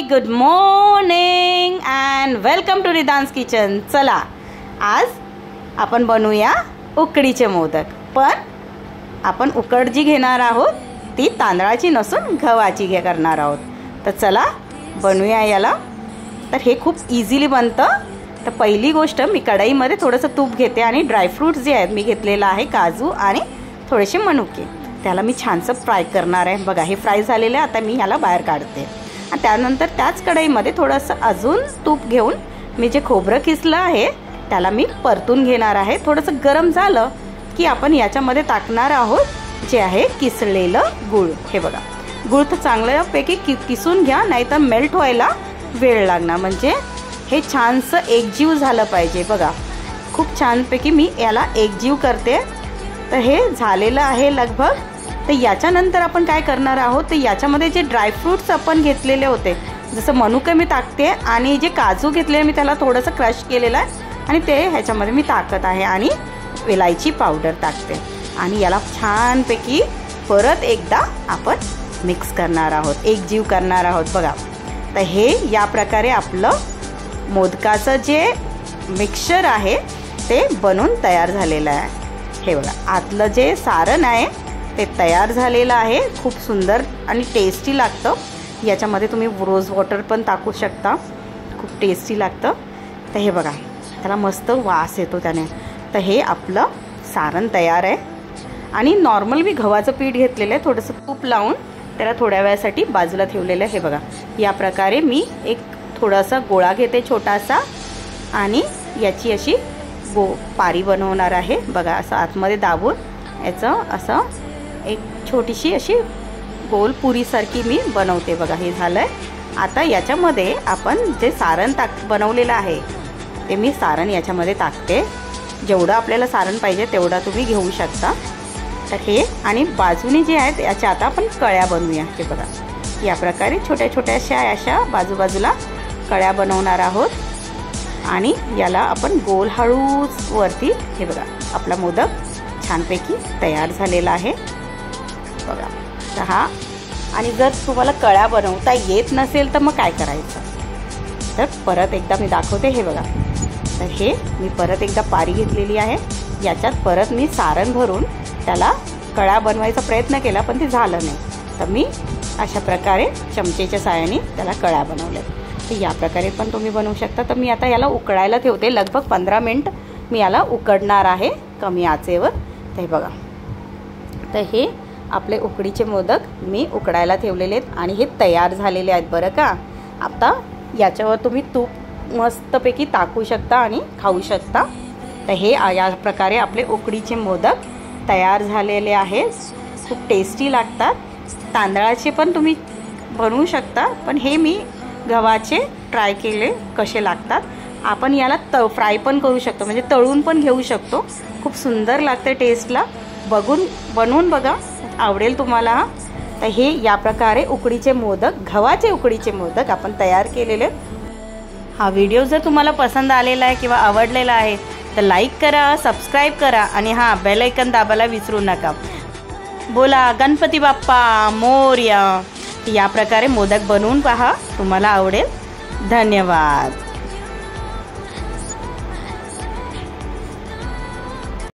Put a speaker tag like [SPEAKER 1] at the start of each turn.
[SPEAKER 1] Good morning and welcome to Ridhan's kitchen. चला आज आपण बनवूया उकडीचे मोदक, पण आपण उकड जी घेणार आहोत ती तांदळाची नसून गव्हाची करणार आहोत। तर चला बनवूया याला। तर हे खूप इझिली बनतं। तर पहिली गोष्ट मी कढईमध्ये थोडंसं तूप घेते आणि ड्रायफ्रूट्स जे आहेत मी घेतलेलं आहे काजू आणि थोडेसे मनुके, त्याला मी छानसं फ्राय करणार आहे। बघा हे फ्राय झालेलं आहे। आता मी ह्याला बाहेर काढते आणि त्यानंतर त्याच कढईमध्ये थोडंसं अजून तूप घेऊन मी जे खोबरं किसलं आहे त्याला मी परतून घेणार आहे। थोडंसं गरम झालं की आपण याच्यामध्ये टाकणार आहोत जे आहे किसलेलं गूळ। हे बघा गूळ तर चांगल्यापैकी किसून घ्या, नाहीतर मेल्ट व्हायला वेळ लागणार। म्हणजे हे छानसं एकजीव झालं पाहिजे। बघा खूप छानपैकी मी याला एकजीव करते। तर हे झालेलं आहे लगभग। तर याच्यानंतर आपण काय करणार आहोत, तर याच्यामध्ये जे ड्रायफ्रूट्स आपण घेतलेले होते, जसं मनुके मी टाकते आणि जे काजू घेतले मी त्याला थोडंसं क्रश केलेलं आहे आणि ते ह्याच्यामध्ये मी टाकत आहे आणि वेलायची पावडर टाकते आणि याला छानपैकी परत एकदा आपण मिक्स करणार आहोत, एकजीव करणार आहोत। बघा तर हे या प्रकारे आपलं मोदकाचं जे मिक्सचर आहे ते बनून तयार झालेलं आहे। हे बघा आतलं जे सारण आहे ते तयार झालेलं आहे। खूप सुंदर आणि टेस्टी लागतं। याच्यामध्ये तुम्ही रोज वॉटर पण टाकू शकता, खूप टेस्टी लागतं। तर हे बघा त्याला मस्त वास येतो त्याने। तर हे आपलं सारण तयार आहे आणि नॉर्मल मी गव्हाचं पीठ घेतलेलं आहे, थोडंसं तूप लावून त्याला थोड्या वेळासाठी बाजूला ठेवलेलं आहे। हे बघा या प्रकारे मी एक थोडासा गोळा घेते छोटासा आणि याची अशी पारी बनवणार आहे। बघा असं आतमध्ये दाबून याचं असं एक छोटीशी अशी गोल पुरीसारखी मी बनवते। बघा हे झालं आहे। आता याच्यामध्ये आपण जे सारण बनवलेलं आहे ते मी सारण याच्यामध्ये टाकते। जेवढं आपल्याला सारण पाहिजे तेवढा तुम्ही घेऊ शकता। तर हे आणि बाजूने जे आहेत याच्या आता आपण कळ्या बनवूया। हे बघा या प्रकारे छोट्या छोट्याशा अशा बाजूबाजूला कळ्या बनवणार आहोत आणि याला आपण गोल हळूच वरती। हे बघा आपला मोदक छानपैकी तयार झालेला आहे। बघा तर हा, आणि जर तुम्हाला कळ्या बनवता येत नसेल तर मग काय करायचं, तर परत एकदा मी दाखवते। हे बघा तर हे मी परत एकदा पारी घेतलेली आहे, याच्यात परत मी सारण भरून त्याला कळ्या बनवायचा प्रयत्न केला पण ते झालं नाही। तर मी अशा प्रकारे चमचेच्या साहाय्याने त्याला कळ्या बनवल्या। तर या प्रकारे पण तुम्ही बनवू शकता। तर मी आता याला उकळायला ठेवते, लगभग 15 मिनिट मी याला उकडणार आहे कमी आचेवर। ते बघा तर हे आपले उकडीचे मोदक मी उकडायला ठेवलेले आहेत आणि हे तयार झालेले आहेत बरं का। आता याच्यावर तुम्ही तूप मस्तपैकी टाकू शकता आणि खाऊ शकता। तर हे या प्रकारे आपले उकडीचे मोदक तयार झालेले आहेत। खूप टेस्टी लागतात। तांदळाचे पण तुम्ही बनवू शकता, पण हे मी गव्हाचे ट्राय केले कसे लागतात। आपण याला फ्राय पण करू शकतो, म्हणजे तळून पण घेऊ शकतो। खूप सुंदर लागते टेस्टला। बनवून बघा, आवडेल तुम्हाला। तर हे या प्रकारे उकडीचे मोदक, गव्हाचे उकडीचे मोदक आपण तयार केलेले। हा व्हिडिओ जर तुम्हाला पसंत आलेला आहे किंवा आवडलेला आहे तर लाईक करा, सबस्क्राईब करा आणि हां बेल आयकन दाबायला विसरू नका। बोला गणपती बाप्पा मोरया। या प्रकारे मोदक बनवून पहा, तुम्हाला आवडेल। धन्यवाद।